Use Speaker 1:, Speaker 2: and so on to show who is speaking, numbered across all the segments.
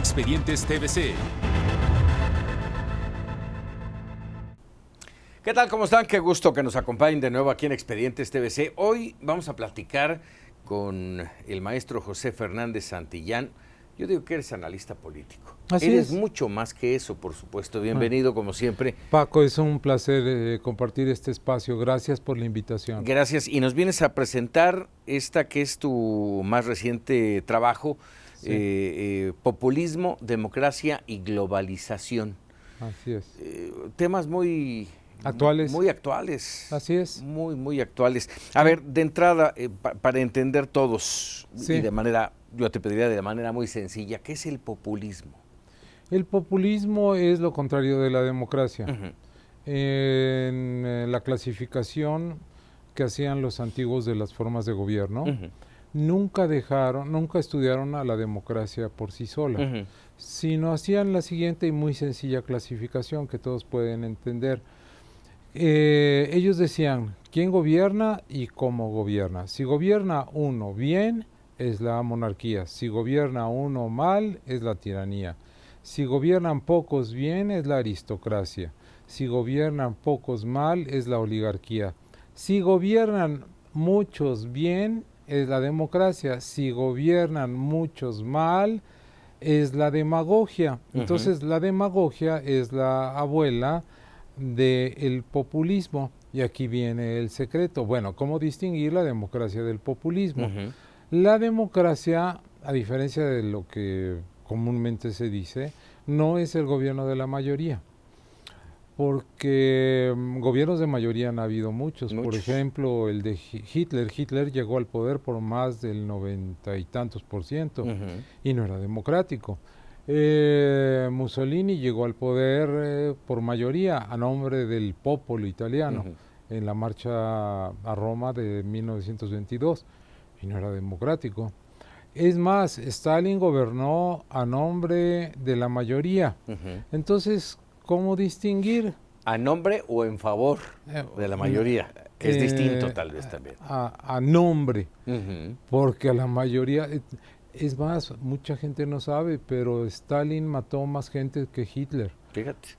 Speaker 1: Expedientes TVC.
Speaker 2: ¿Qué tal? ¿Cómo están? Qué gusto que nos acompañen de nuevo aquí en Expedientes TVC. Hoy vamos a platicar con el maestro José Fernández Santillán. Yo digo que eres analista político.
Speaker 3: Así
Speaker 2: Eres
Speaker 3: es.
Speaker 2: mucho más que eso, por supuesto. Bienvenido, como siempre.
Speaker 3: Paco, es un placer compartir este espacio. Gracias por la invitación.
Speaker 2: Gracias. Y nos vienes a presentar esta que es tu más reciente trabajo, sí. Populismo, democracia y globalización.
Speaker 3: Así es.
Speaker 2: Temas muy
Speaker 3: actuales.
Speaker 2: Muy actuales.
Speaker 3: Así es.
Speaker 2: Muy actuales. A ver, de entrada, para entender todos,
Speaker 3: sí.
Speaker 2: Y de manera, yo te pediría de manera muy sencilla, ¿qué es el populismo?
Speaker 3: El populismo es lo contrario de la democracia. En la clasificación que hacían los antiguos de las formas de gobierno, nunca estudiaron a la democracia por sí sola, sino hacían la siguiente y muy sencilla clasificación que todos pueden entender. Ellos decían quién gobierna y cómo gobierna. Si gobierna uno bien, es la monarquía. Si gobierna uno mal, es la tiranía. Si gobiernan pocos bien, es la aristocracia. Si gobiernan pocos mal, es la oligarquía. Si gobiernan muchos bien, es la democracia. Si gobiernan muchos mal, es la demagogia. Entonces, la demagogia es la abuela del populismo. Y aquí viene el secreto. Bueno, ¿cómo distinguir la democracia del populismo? La democracia, a diferencia de lo que comúnmente se dice, no es el gobierno de la mayoría. Porque gobiernos de mayoría han habido muchos. Por ejemplo, el de Hitler. Hitler llegó al poder por más del 90 y tantos % y no era democrático. Mussolini llegó al poder por mayoría a nombre del popolo italiano en la marcha a Roma de 1922 y no era democrático. Es más, Stalin gobernó a nombre de la mayoría. Entonces, ¿cómo distinguir?
Speaker 2: ¿A nombre o en favor de la mayoría? Es distinto tal vez también.
Speaker 3: A nombre, porque a la mayoría... Es más, mucha gente no sabe, pero Stalin mató más gente que Hitler.
Speaker 2: Fíjate.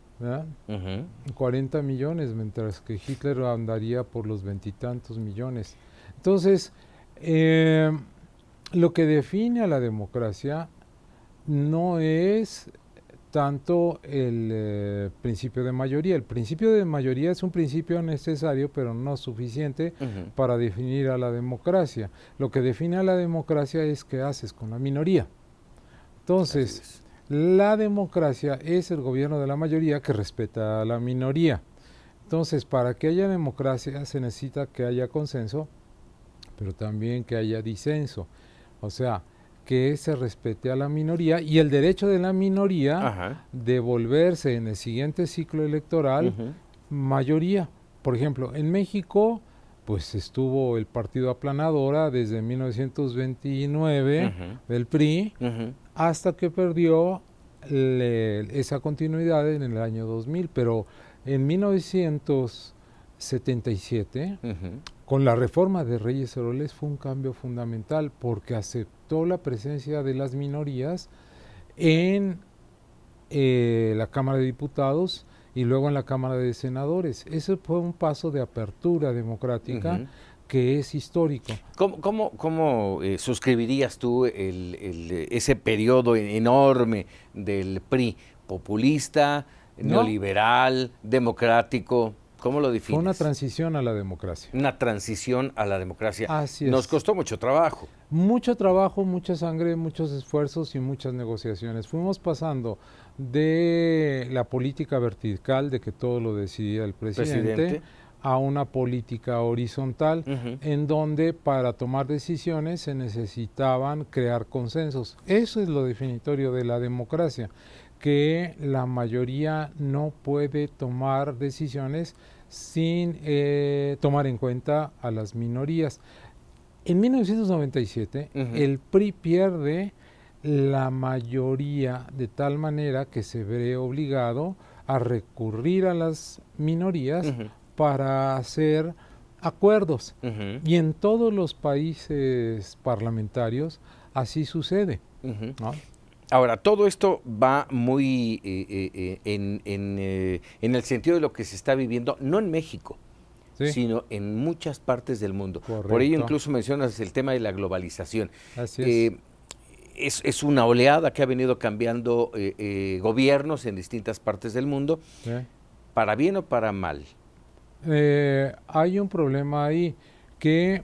Speaker 3: 40 millones, mientras que Hitler andaría por los 20 y tantos millones. Entonces, lo que define a la democracia no es tanto el principio de mayoría. El principio de mayoría es un principio necesario, pero no suficiente para definir a la democracia. Lo que define a la democracia es qué haces con la minoría. Entonces, la democracia es el gobierno de la mayoría que respeta a la minoría. Entonces, para que haya democracia se necesita que haya consenso, pero también que haya disenso. O sea, que se respete a la minoría y el derecho de la minoría de volverse en el siguiente ciclo electoral mayoría. Por ejemplo, en México, pues estuvo el partido aplanadora desde 1929 del PRI hasta que perdió esa continuidad en el año 2000, pero en 1977 con la reforma de Reyes Heroles fue un cambio fundamental porque aceptó la presencia de las minorías en la Cámara de Diputados y luego en la Cámara de Senadores. Ese fue un paso de apertura democrática que es histórico.
Speaker 2: ¿Cómo suscribirías tú ese periodo enorme del PRI? ¿Populista, neoliberal, democrático? ¿Cómo lo defines?
Speaker 3: Fue una transición a la democracia.
Speaker 2: Una transición a la democracia.
Speaker 3: Así es.
Speaker 2: Nos costó mucho trabajo.
Speaker 3: Mucho trabajo, mucha sangre, muchos esfuerzos y muchas negociaciones. Fuimos pasando de la política vertical, de que todo lo decidía el presidente, a una política horizontal, en donde para tomar decisiones se necesitaban crear consensos. Eso es lo definitorio de la democracia, que la mayoría no puede tomar decisiones sin tomar en cuenta a las minorías. En 1997, el PRI pierde la mayoría de tal manera que se ve obligado a recurrir a las minorías para hacer acuerdos. Y en todos los países parlamentarios así sucede, ¿no?
Speaker 2: Ahora, todo esto va muy en el sentido de lo que se está viviendo, no en México,
Speaker 3: Sí,
Speaker 2: sino en muchas partes del mundo. Por ello
Speaker 3: correcto.
Speaker 2: incluso mencionas el tema de la globalización.
Speaker 3: Así es.
Speaker 2: Eh, es una oleada que ha venido cambiando gobiernos en distintas partes del mundo,
Speaker 3: Sí.
Speaker 2: para bien o para mal.
Speaker 3: Hay un problema ahí que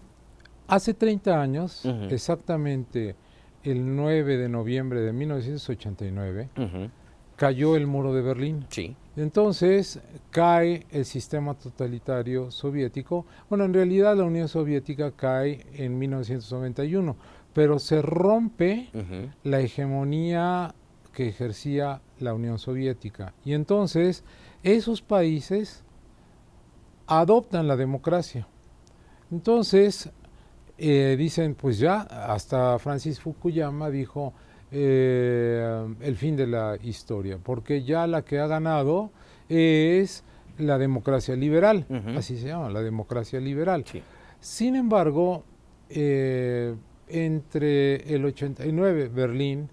Speaker 3: hace 30 años,
Speaker 2: Ujú,
Speaker 3: exactamente el 9 de noviembre de 1989,
Speaker 2: ujú,
Speaker 3: cayó el muro de Berlín.
Speaker 2: sí.
Speaker 3: Entonces cae el sistema totalitario soviético. Bueno, en realidad la Unión Soviética cae en 1991, pero se rompe
Speaker 2: Ujú,
Speaker 3: la hegemonía que ejercía la Unión Soviética. Y entonces esos países adoptan la democracia. Entonces dicen, pues ya, hasta Francis Fukuyama dijo el fin de la historia, porque ya la que ha ganado es la democracia liberal,
Speaker 2: ujú,
Speaker 3: así se llama, la democracia liberal.
Speaker 2: sí.
Speaker 3: Sin embargo, entre el 89, Berlín,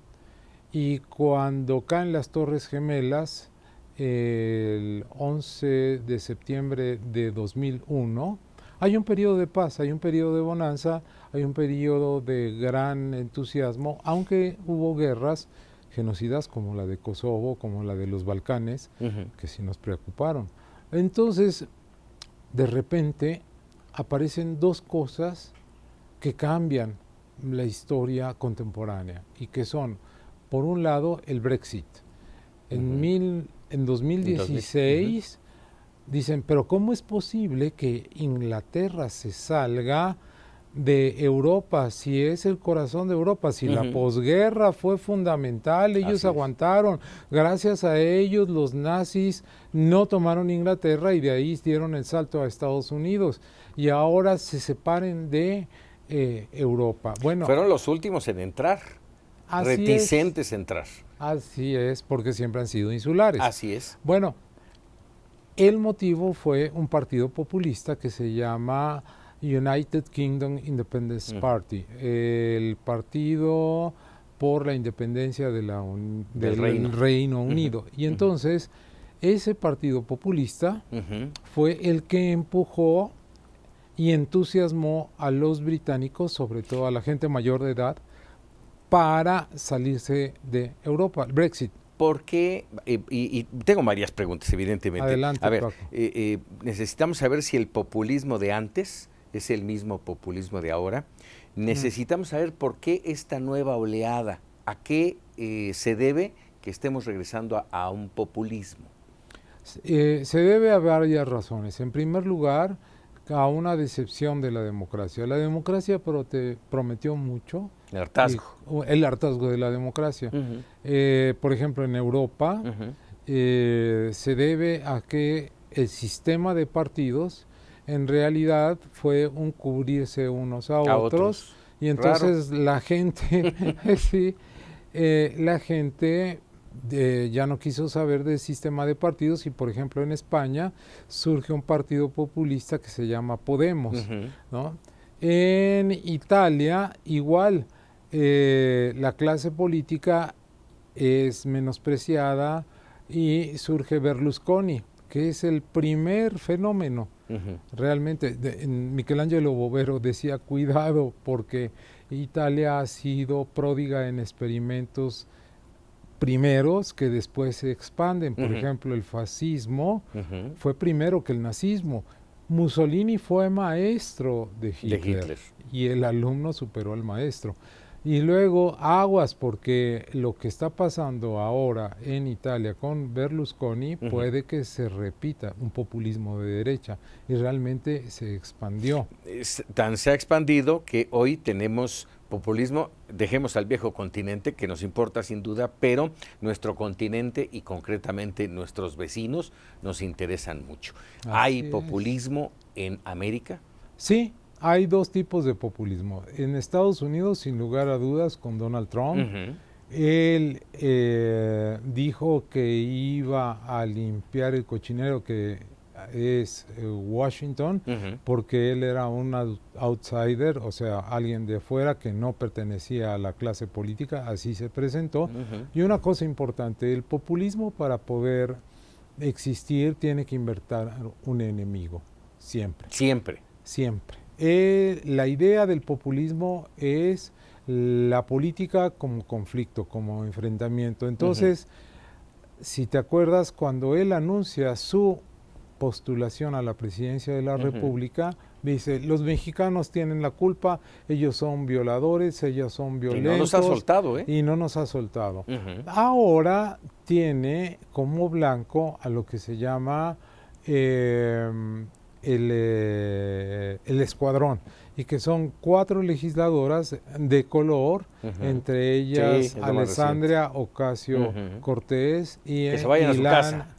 Speaker 3: y cuando caen las Torres Gemelas, el 11 de septiembre de 2001, hay un periodo de paz, hay un periodo de bonanza, hay un periodo de gran entusiasmo, aunque hubo guerras genocidas como la de Kosovo, como la de los Balcanes,
Speaker 2: Ujú.
Speaker 3: que sí nos preocuparon. Entonces, de repente, aparecen dos cosas que cambian la historia contemporánea y que son, por un lado, el Brexit.
Speaker 2: Ujú.
Speaker 3: En
Speaker 2: En 2000. Ujú.
Speaker 3: 2016 dicen, pero ¿cómo es posible que Inglaterra se salga de Europa si es el corazón de Europa? Si la
Speaker 2: Ujú.
Speaker 3: posguerra fue fundamental, ellos
Speaker 2: Así es.
Speaker 3: aguantaron, gracias a ellos los nazis no tomaron Inglaterra y de ahí dieron el salto a Estados Unidos y ahora se separen de Europa. Bueno,
Speaker 2: Fueron los últimos en entrar,
Speaker 3: así es,
Speaker 2: reticentes a entrar.
Speaker 3: así es, porque siempre han sido insulares.
Speaker 2: Así es.
Speaker 3: Bueno, el motivo fue un partido populista que se llama United Kingdom Independence
Speaker 2: Ujú.
Speaker 3: Party, el partido por la independencia de
Speaker 2: Del
Speaker 3: del
Speaker 2: reino.
Speaker 3: Reino
Speaker 2: Ujú,
Speaker 3: Unido. Y
Speaker 2: ujú,
Speaker 3: entonces ese partido populista
Speaker 2: ujú.
Speaker 3: fue el que empujó y entusiasmó a los británicos, sobre todo a la gente mayor de edad, para salirse de Europa, el Brexit.
Speaker 2: ¿Por qué? Y tengo varias preguntas, evidentemente. A
Speaker 3: Adelante,
Speaker 2: ver,
Speaker 3: Paco.
Speaker 2: necesitamos saber si el populismo de antes es el mismo populismo de ahora.
Speaker 3: Mm.
Speaker 2: Necesitamos saber por qué esta nueva oleada, a qué se debe que estemos regresando a un populismo.
Speaker 3: Se debe a varias razones. En primer lugar, a una decepción de la democracia. La democracia prometió mucho,
Speaker 2: El
Speaker 3: y
Speaker 2: hartazgo.
Speaker 3: el hartazgo de la democracia.
Speaker 2: Ujú,
Speaker 3: Por ejemplo, en Europa
Speaker 2: ujú.
Speaker 3: se debe a que el sistema de partidos en realidad fue un cubrirse unos a
Speaker 2: A
Speaker 3: otros
Speaker 2: otros.
Speaker 3: y
Speaker 2: Raro.
Speaker 3: entonces la gente, sí, la gente ya no quiso saber del sistema de partidos y por ejemplo en España surge un partido populista que se llama Podemos,
Speaker 2: Ujú.
Speaker 3: ¿no? En Italia igual la clase política es menospreciada y surge Berlusconi, que es el primer fenómeno.
Speaker 2: Ujú.
Speaker 3: Realmente, Michelangelo Bovero decía, cuidado, porque Italia ha sido pródiga en experimentos primeros que después se expanden. Por
Speaker 2: Ujú.
Speaker 3: ejemplo, el fascismo
Speaker 2: Ujú.
Speaker 3: fue primero que el nazismo. Mussolini fue maestro de
Speaker 2: De
Speaker 3: Hitler
Speaker 2: Hitler.
Speaker 3: y el alumno superó al maestro. Y luego aguas porque lo que está pasando ahora en Italia con Berlusconi
Speaker 2: Ujú.
Speaker 3: puede que se repita un populismo de derecha y realmente se expandió.
Speaker 2: Tan se ha expandido que hoy tenemos populismo, dejemos al viejo continente, que nos importa sin duda, pero nuestro continente y concretamente nuestros vecinos nos interesan mucho. ¿Hay
Speaker 3: Así es.
Speaker 2: populismo en América?
Speaker 3: Sí, hay dos tipos de populismo. En Estados Unidos, sin lugar a dudas, con Donald Trump,
Speaker 2: Ujú,
Speaker 3: él dijo que iba a limpiar el cochinero que es Washington, porque él era un outsider, o sea, alguien de fuera que no pertenecía a la clase política, así se presentó. Y una cosa importante, el populismo para poder existir tiene que inventar un enemigo, siempre.
Speaker 2: Siempre.
Speaker 3: Siempre. La idea del populismo es la política como conflicto, como enfrentamiento. Entonces, si te acuerdas, cuando él anuncia su postulación a la presidencia de la República, dice, los mexicanos tienen la culpa, ellos son violadores, ellos son violentos. Y no nos ha soltado, ¿eh? Y no nos ha soltado. Ahora tiene como blanco a lo que se llama el escuadrón, y que son 4 legisladoras de color, entre ellas Alessandria Ocasio-Cortez y
Speaker 2: que se vayan a su casa.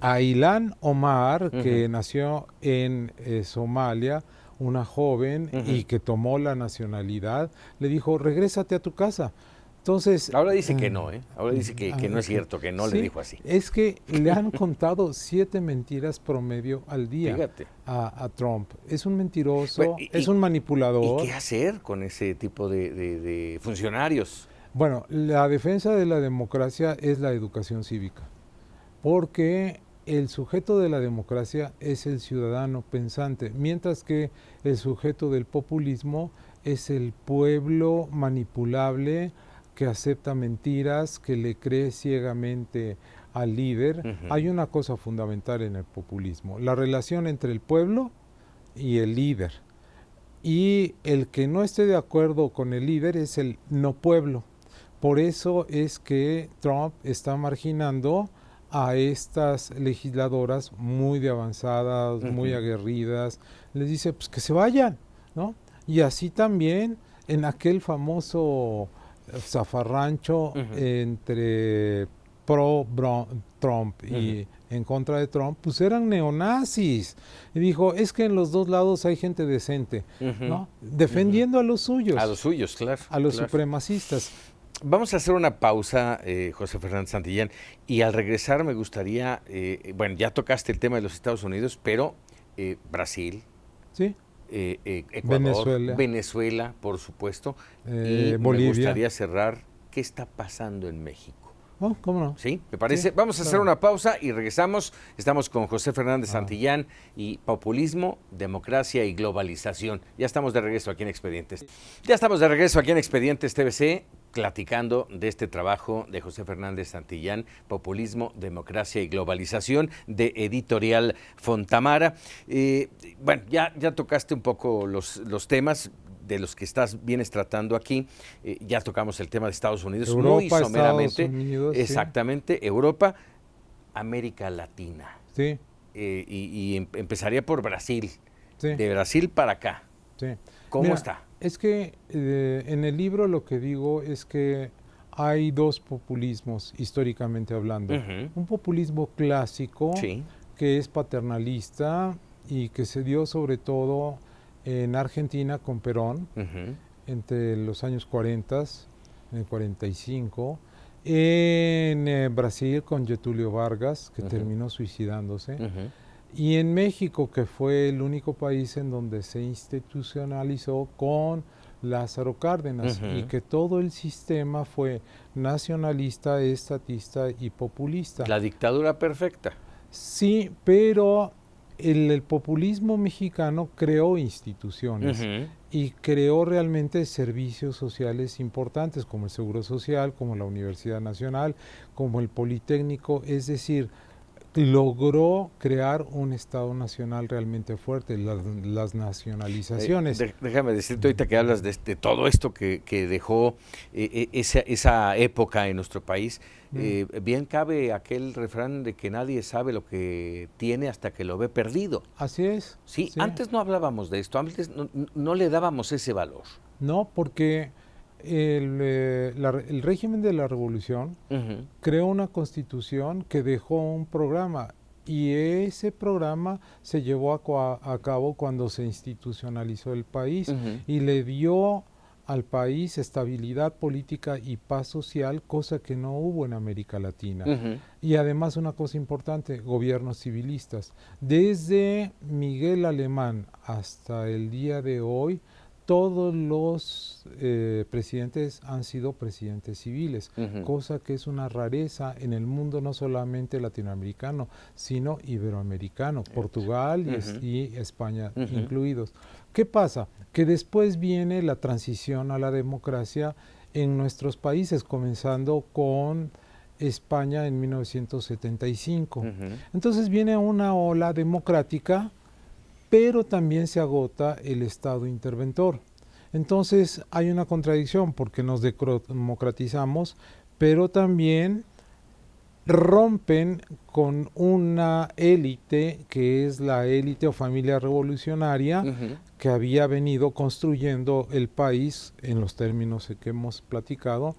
Speaker 3: A Ilhan Omar, que nació en Somalia, una joven y que tomó la nacionalidad, le dijo, regrésate a tu casa. Entonces,
Speaker 2: ahora dice que no, ahora dice que no es cierto, que no, sí, le dijo así.
Speaker 3: Es que le han contado 7 mentiras promedio al día.
Speaker 2: Fíjate.
Speaker 3: A Trump. Es un mentiroso, es un manipulador.
Speaker 2: ¿Y qué hacer con ese tipo de funcionarios?
Speaker 3: Bueno, la defensa de la democracia es la educación cívica, porque el sujeto de la democracia es el ciudadano pensante, mientras que el sujeto del populismo es el pueblo manipulable, que acepta mentiras, que le cree ciegamente al líder. Hay una cosa fundamental en el populismo, la relación entre el pueblo y el líder. Y el que no esté de acuerdo con el líder es el no pueblo. Por eso es que Trump está marginando a estas legisladoras muy de avanzadas, muy aguerridas. Les dice, pues que se vayan, ¿no? Y así también en aquel famoso zafarrancho entre pro-Trump y en contra de Trump, pues eran neonazis. Y dijo, es que en los dos lados hay gente decente, ¿no? Defendiendo a los suyos.
Speaker 2: A los suyos, claro.
Speaker 3: A los supremacistas.
Speaker 2: Vamos a hacer una pausa, José Fernández Santillán, y al regresar me gustaría, bueno, ya tocaste el tema de los Estados Unidos, pero Brasil.
Speaker 3: Sí.
Speaker 2: Ecuador, Venezuela, por supuesto, y
Speaker 3: Bolivia.
Speaker 2: Me gustaría cerrar, ¿qué está pasando en México?
Speaker 3: Oh, ¿cómo no?
Speaker 2: Sí, me parece. Sí, vamos a hacer una pausa y regresamos. Estamos con José Fernández Santillán y populismo, democracia y globalización. Ya estamos de regreso aquí en Expedientes. Ya estamos de regreso aquí en Expedientes TVC, platicando de este trabajo de José Fernández Santillán, populismo, democracia y globalización, de Editorial Fontamara. Bueno, ya tocaste un poco los temas de los que vienes tratando aquí. Ya tocamos el tema de Estados Unidos,
Speaker 3: Europa,
Speaker 2: muy someramente.
Speaker 3: Estados Unidos,
Speaker 2: exactamente, sí. Europa, América Latina.
Speaker 3: Sí.
Speaker 2: Y empezaría por Brasil.
Speaker 3: Sí.
Speaker 2: De Brasil para acá.
Speaker 3: Sí.
Speaker 2: ¿Cómo está?
Speaker 3: Es que en el libro lo que digo es que hay 2 populismos, históricamente hablando. Un populismo clásico,
Speaker 2: sí,
Speaker 3: que es paternalista y que se dio sobre todo en Argentina con Perón, entre los años 40, en el 45, en Brasil con Getúlio Vargas, que terminó suicidándose, y en México, que fue el único país en donde se institucionalizó con Lázaro Cárdenas, y que todo el sistema fue nacionalista, estatista y populista.
Speaker 2: La dictadura perfecta.
Speaker 3: Sí, pero el populismo mexicano creó instituciones y creó realmente servicios sociales importantes, como el Seguro Social, como la Universidad Nacional, como el Politécnico, es decir, logró crear un Estado nacional realmente fuerte, las nacionalizaciones.
Speaker 2: Déjame decirte ahorita que hablas de todo esto que dejó esa época en nuestro país. Bien cabe aquel refrán de que nadie sabe lo que tiene hasta que lo ve perdido.
Speaker 3: Así es.
Speaker 2: Sí, antes no hablábamos de esto, antes no le dábamos ese valor.
Speaker 3: No, porque el régimen de la revolución creó una constitución que dejó un programa, y ese programa se llevó a cabo cuando se institucionalizó el país y le dio al país estabilidad política y paz social, cosa que no hubo en América Latina. Y además una cosa importante, gobiernos civilistas. Desde Miguel Alemán hasta el día de hoy, todos los presidentes han sido presidentes civiles, cosa que es una rareza en el mundo no solamente latinoamericano, sino iberoamericano, Portugal y España incluidos. ¿Qué pasa? Que después viene la transición a la democracia en nuestros países, comenzando con España en 1975. Entonces viene una ola democrática, pero también se agota el Estado interventor. Entonces hay una contradicción porque nos democratizamos, pero también rompen con una élite que es la élite o familia revolucionaria que había venido construyendo el país en los términos que hemos platicado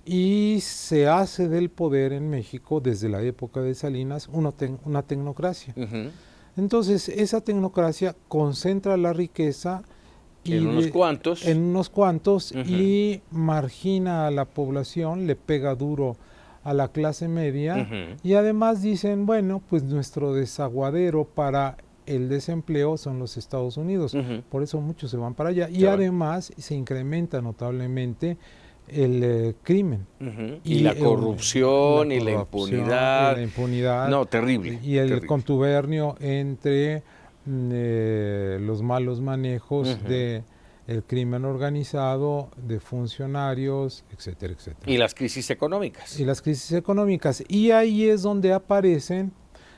Speaker 3: y se hace del poder en México desde la época de Salinas una tecnocracia. Entonces esa tecnocracia concentra la riqueza
Speaker 2: en unos cuantos
Speaker 3: y margina a la población, le pega duro a la clase media y además dicen, bueno, pues nuestro desaguadero para el desempleo son los Estados Unidos, por eso muchos se van para allá y además se incrementa notablemente el crimen
Speaker 2: y la corrupción y la impunidad. No, terrible.
Speaker 3: Y el contubernio entre los malos manejos de el crimen organizado, de funcionarios, etcétera, etcétera.
Speaker 2: Y las crisis económicas.
Speaker 3: Y ahí es donde aparecen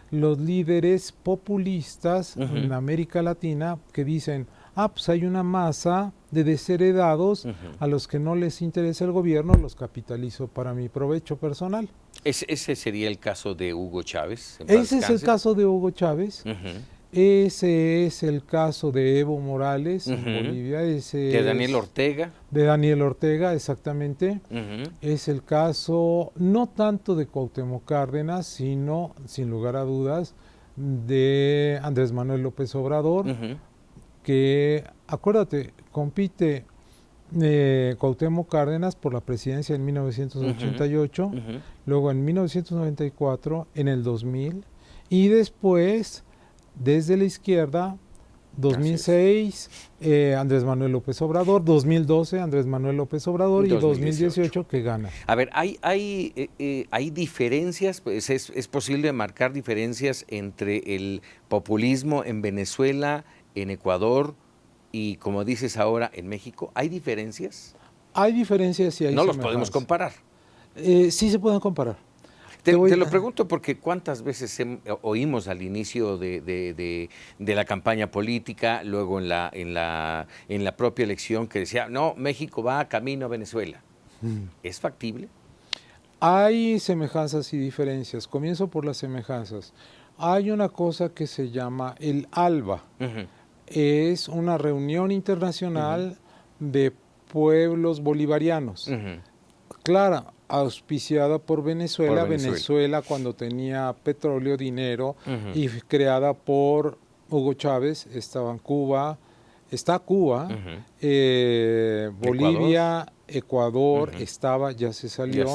Speaker 3: los líderes populistas en América Latina que dicen, pues hay una masa de desheredados a los que no les interesa el gobierno, los capitalizo para mi provecho personal.
Speaker 2: ¿Ese sería el caso de Hugo Chávez?
Speaker 3: Ese es el caso de Hugo Chávez. Ese es el caso de Evo Morales en Bolivia.
Speaker 2: De Daniel Ortega.
Speaker 3: De Daniel Ortega, exactamente. Es el caso no tanto de Cuauhtémoc Cárdenas, sino, sin lugar a dudas, de Andrés Manuel López Obrador, que, acuérdate, compite Cuauhtémoc Cárdenas por la presidencia en 1988, luego en 1994, en el 2000, y después, desde la izquierda, 2006, Andrés Manuel López Obrador, 2012, Andrés Manuel López Obrador, y 2018 que gana.
Speaker 2: A ver, ¿hay diferencias? Pues ¿es posible marcar diferencias entre el populismo en Venezuela, en Ecuador y, como dices ahora, en México? ¿Hay diferencias?
Speaker 3: Hay diferencias y hay
Speaker 2: No los podemos comparar.
Speaker 3: Sí se pueden comparar.
Speaker 2: Te lo pregunto porque cuántas veces oímos al inicio de la campaña política, luego en la propia elección, que decía, no, México va camino a Venezuela. ¿Es factible?
Speaker 3: Hay semejanzas y diferencias. Comienzo por las semejanzas. Hay una cosa que se llama el ALBA. Es una reunión internacional de pueblos bolivarianos. Clara, auspiciada por Venezuela. Venezuela cuando tenía petróleo, dinero, y creada por Hugo Chávez. Estaban Cuba, está Cuba, Bolivia, Ecuador, estaba, ya se salió.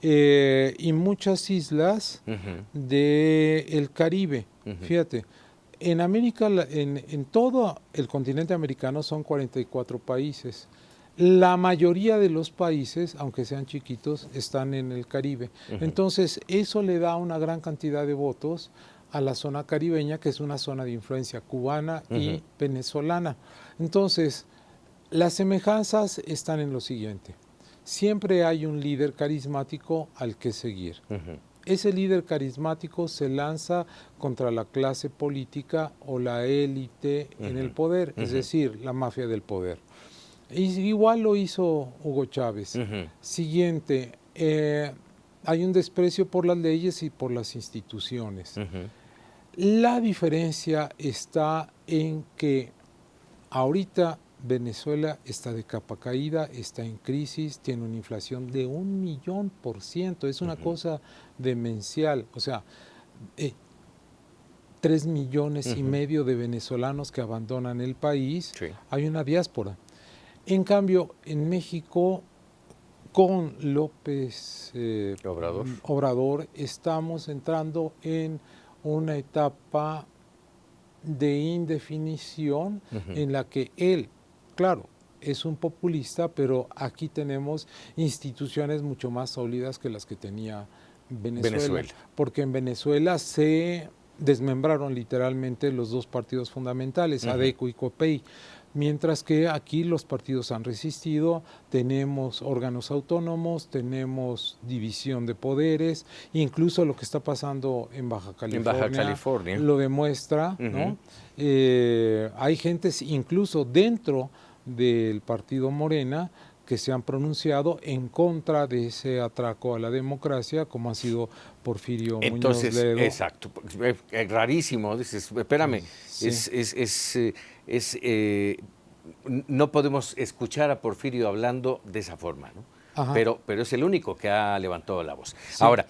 Speaker 3: Y muchas islas del Caribe. Fíjate, en América, en todo el continente americano son 44 países. La mayoría de los países, aunque sean chiquitos, están en el Caribe. Entonces, eso le da una gran cantidad de votos a la zona caribeña, que es una zona de influencia cubana y venezolana. Entonces, las semejanzas están en lo siguiente. Siempre hay un líder carismático al que seguir. Ese líder carismático se lanza contra la clase política o la élite en el poder, es decir, la mafia del poder. Igual lo hizo Hugo Chávez. Siguiente, hay un desprecio por las leyes y por las instituciones. La diferencia está en que ahorita Venezuela está de capa caída, está en crisis, tiene una inflación de 1,000,000%, es una cosa demencial. O sea, 3,5 millones de venezolanos que abandonan el país, hay una diáspora. En cambio, en México, con López Obrador, estamos entrando en una etapa de indefinición en la que él, claro, es un populista, pero aquí tenemos instituciones mucho más sólidas que las que tenía Venezuela. Porque en Venezuela se desmembraron literalmente los dos partidos fundamentales, ADECO y COPEI, mientras que aquí los partidos han resistido, tenemos órganos autónomos, tenemos división de poderes, incluso lo que está pasando en Baja California, lo demuestra, ¿no? Hay gentes incluso dentro del partido Morena que se han pronunciado en contra de ese atraco a la democracia, como ha sido Porfirio Muñoz Ledo.
Speaker 2: Exacto, rarísimo, dices, espérame, sí. No podemos escuchar a Porfirio hablando de esa forma, ¿no? Pero es el único que ha levantado la voz. Sí. Ahora,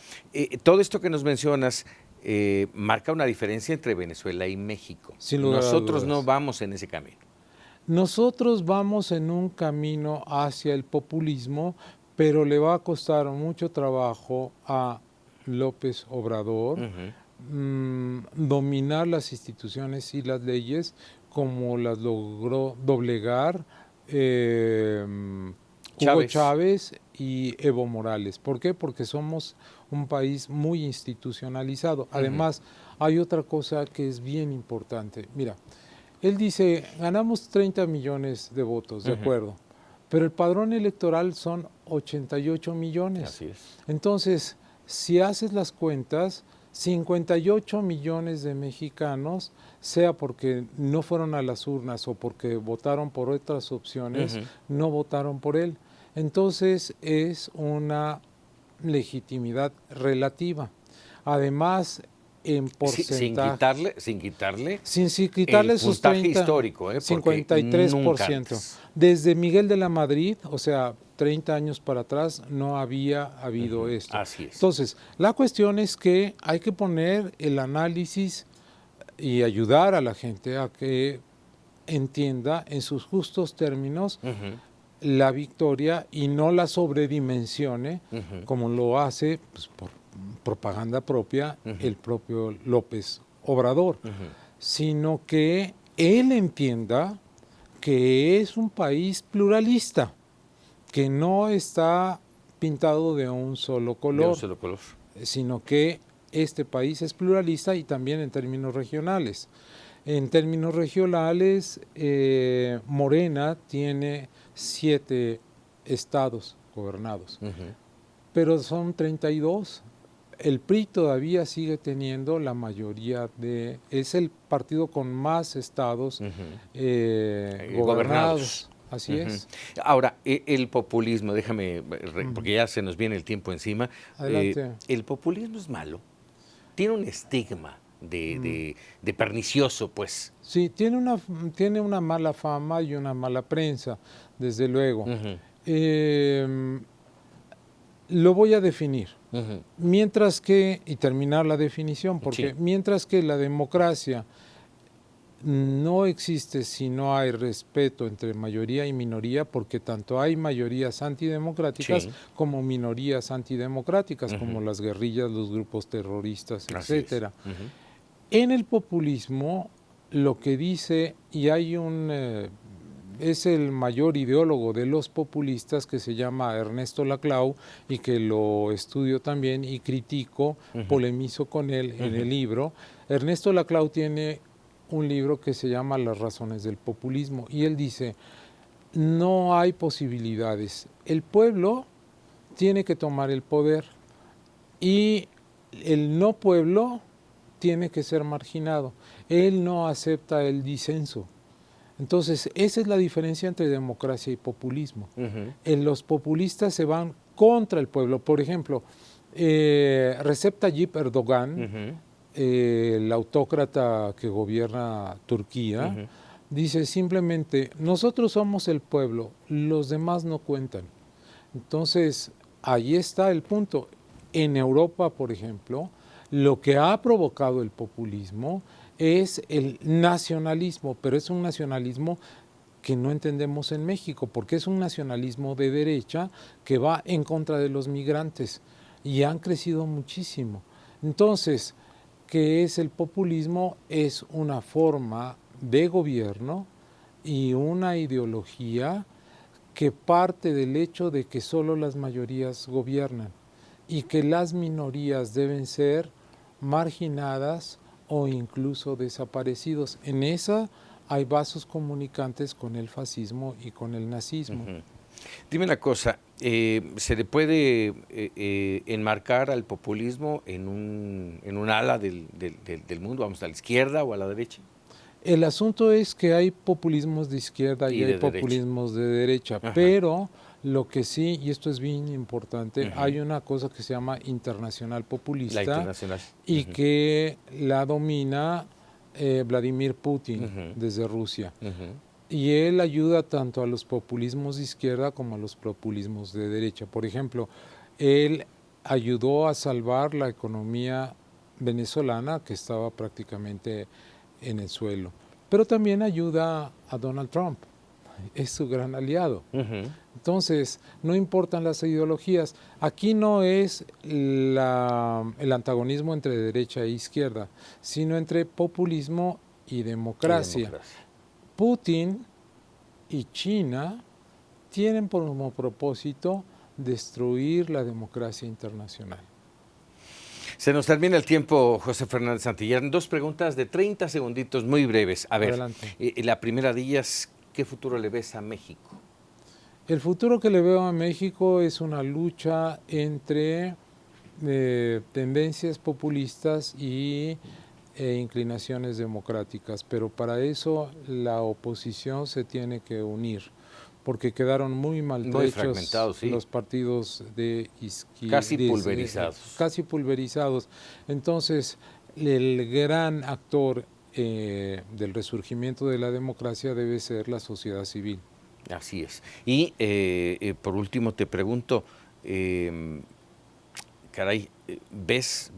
Speaker 2: todo esto que nos mencionas marca una diferencia entre Venezuela y México. Nosotros no vamos en ese camino.
Speaker 3: Nosotros vamos en un camino hacia el populismo, pero le va a costar mucho trabajo a López Obrador dominar las instituciones y las leyes como las logró doblegar Hugo Chávez y Evo Morales. ¿Por qué? Porque somos un país muy institucionalizado. Además, hay otra cosa que es bien importante. Mira, él dice, ganamos 30 millones de votos, de acuerdo, pero el padrón electoral son 88 millones.
Speaker 2: Así es.
Speaker 3: Entonces, si haces las cuentas, 58 millones de mexicanos, sea porque no fueron a las urnas o porque votaron por otras opciones, no votaron por él. Entonces, es una legitimidad relativa. Además, en porcentaje,
Speaker 2: sin quitarle
Speaker 3: el
Speaker 2: sus puntaje histórico,
Speaker 3: 53%. Desde Miguel de la Madrid, o sea, 30 años para atrás, no había habido esto.
Speaker 2: Así es.
Speaker 3: Entonces, la cuestión es que hay que poner el análisis y ayudar a la gente a que entienda en sus justos términos la victoria y no la sobredimensione como lo hace pues, por propaganda propia el propio López Obrador, sino que él entienda que es un país pluralista, que no está pintado de un solo color, sino que este país es pluralista y también en términos regionales. En términos regionales, Morena tiene 7 estados gobernados, pero son 32. El PRI todavía sigue teniendo la mayoría es el partido con más estados gobernados. Así es.
Speaker 2: Ahora, el populismo, déjame, porque ya se nos viene el tiempo encima.
Speaker 3: Adelante.
Speaker 2: El populismo es malo. Tiene un estigma de pernicioso, pues.
Speaker 3: Sí, tiene una mala fama y una mala prensa, desde luego. Lo voy a definir. Mientras que, y terminar la definición, porque mientras que la democracia no existe si no hay respeto entre mayoría y minoría, porque tanto hay mayorías antidemocráticas como minorías antidemocráticas, como las guerrillas, los grupos terroristas, etcétera. En el populismo, lo que dice, y hay es el mayor ideólogo de los populistas que se llama Ernesto Laclau y que lo estudio también y critico, polemizo con él en el libro. Ernesto Laclau tiene un libro que se llama Las razones del populismo y él dice, no hay posibilidades. El pueblo tiene que tomar el poder y el no pueblo tiene que ser marginado. Él no acepta el disenso. Entonces, esa es la diferencia entre democracia y populismo. Los populistas se van contra el pueblo. Por ejemplo, Recep Tayyip Erdogan, el autócrata que gobierna Turquía, dice simplemente, nosotros somos el pueblo, los demás no cuentan. Entonces, ahí está el punto. En Europa, por ejemplo, lo que ha provocado el populismo es el nacionalismo, pero es un nacionalismo que no entendemos en México, porque es un nacionalismo de derecha que va en contra de los migrantes y han crecido muchísimo. Entonces, ¿qué es el populismo? Es una forma de gobierno y una ideología que parte del hecho de que solo las mayorías gobiernan y que las minorías deben ser marginadas o incluso desaparecidos. En esa hay vasos comunicantes con el fascismo y con el nazismo.
Speaker 2: Dime una cosa, ¿se le puede enmarcar al populismo en un ala del mundo, vamos, a la izquierda o a la derecha?
Speaker 3: El asunto es que hay populismos de izquierda y hay populismos de derecha, pero lo que sí, y esto es bien importante, hay una cosa que se llama internacional populista, y que la domina Vladimir Putin desde Rusia. Y él ayuda tanto a los populismos de izquierda como a los populismos de derecha. Por ejemplo, él ayudó a salvar la economía venezolana, que estaba prácticamente en el suelo. Pero también ayuda a Donald Trump, es su gran aliado. Entonces, no importan las ideologías. Aquí no es el antagonismo entre derecha e izquierda, sino entre populismo y democracia. Putin y China tienen como propósito destruir la democracia internacional.
Speaker 2: Se nos termina el tiempo, José Fernández Santillán. 2 preguntas de 30 segunditos muy breves. A ver, la primera de ellas, ¿qué futuro le ves a México?
Speaker 3: El futuro que le veo a México es una lucha entre tendencias populistas y inclinaciones democráticas, pero para eso la oposición se tiene que unir, porque quedaron muy maltrechos los partidos de izquierda. Casi pulverizados. Entonces, el gran actor del resurgimiento de la democracia debe ser la sociedad civil.
Speaker 2: Así es. Y por último te pregunto, caray, ¿ves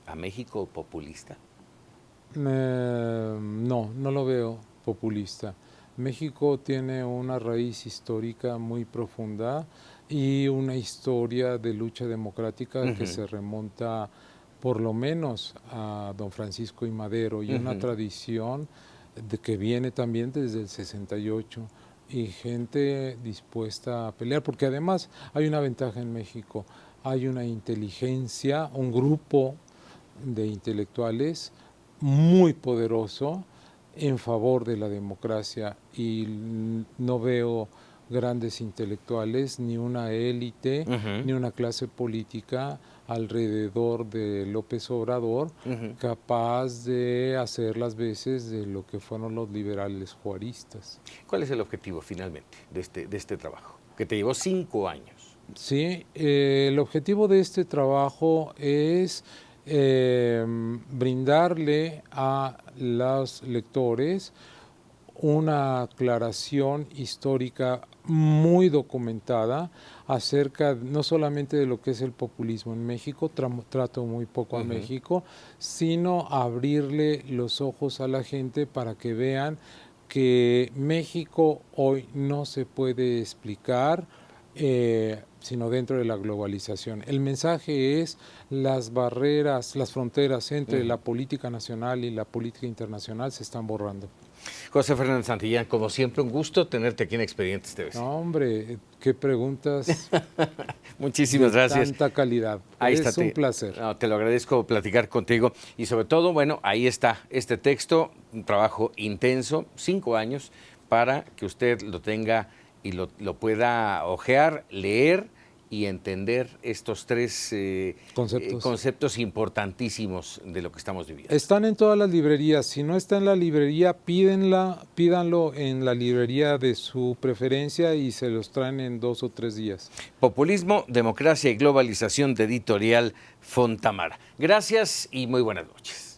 Speaker 2: a México populista?
Speaker 3: No lo veo populista. México tiene una raíz histórica muy profunda y una historia de lucha democrática que se remonta por lo menos a don Francisco I. Madero y una tradición que viene también desde el 68 y gente dispuesta a pelear, porque además hay una ventaja en México, hay una inteligencia, un grupo de intelectuales muy poderoso en favor de la democracia y no veo grandes intelectuales, ni una élite, ni una clase política alrededor de López Obrador capaz de hacer las veces de lo que fueron los liberales juaristas.
Speaker 2: ¿Cuál es el objetivo finalmente de este trabajo, que te llevó 5 años?
Speaker 3: Sí, el objetivo de este trabajo es brindarle a los lectores una aclaración histórica muy documentada acerca no solamente de lo que es el populismo en México, trato muy poco a México, sino abrirle los ojos a la gente para que vean que México hoy no se puede explicar sino dentro de la globalización. El mensaje es las barreras, las fronteras entre la política nacional y la política internacional se están borrando.
Speaker 2: José Fernández Santillán, como siempre, un gusto tenerte aquí en Expedientes TV.
Speaker 3: No, hombre, qué preguntas.
Speaker 2: Muchísimas gracias.
Speaker 3: Tanta calidad.
Speaker 2: Ahí
Speaker 3: es
Speaker 2: está,
Speaker 3: un placer.
Speaker 2: No, te lo agradezco platicar contigo y sobre todo, bueno, ahí está este texto, un trabajo intenso, 5 años, para que usted lo tenga y lo pueda hojear, leer y entender estos 3 conceptos importantísimos de lo que estamos viviendo.
Speaker 3: Están en todas las librerías. Si no está en la librería, pídanlo en la librería de su preferencia y se los traen en 2 o 3 días.
Speaker 2: Populismo, democracia y globalización, de Editorial Fontamara. Gracias y muy buenas noches.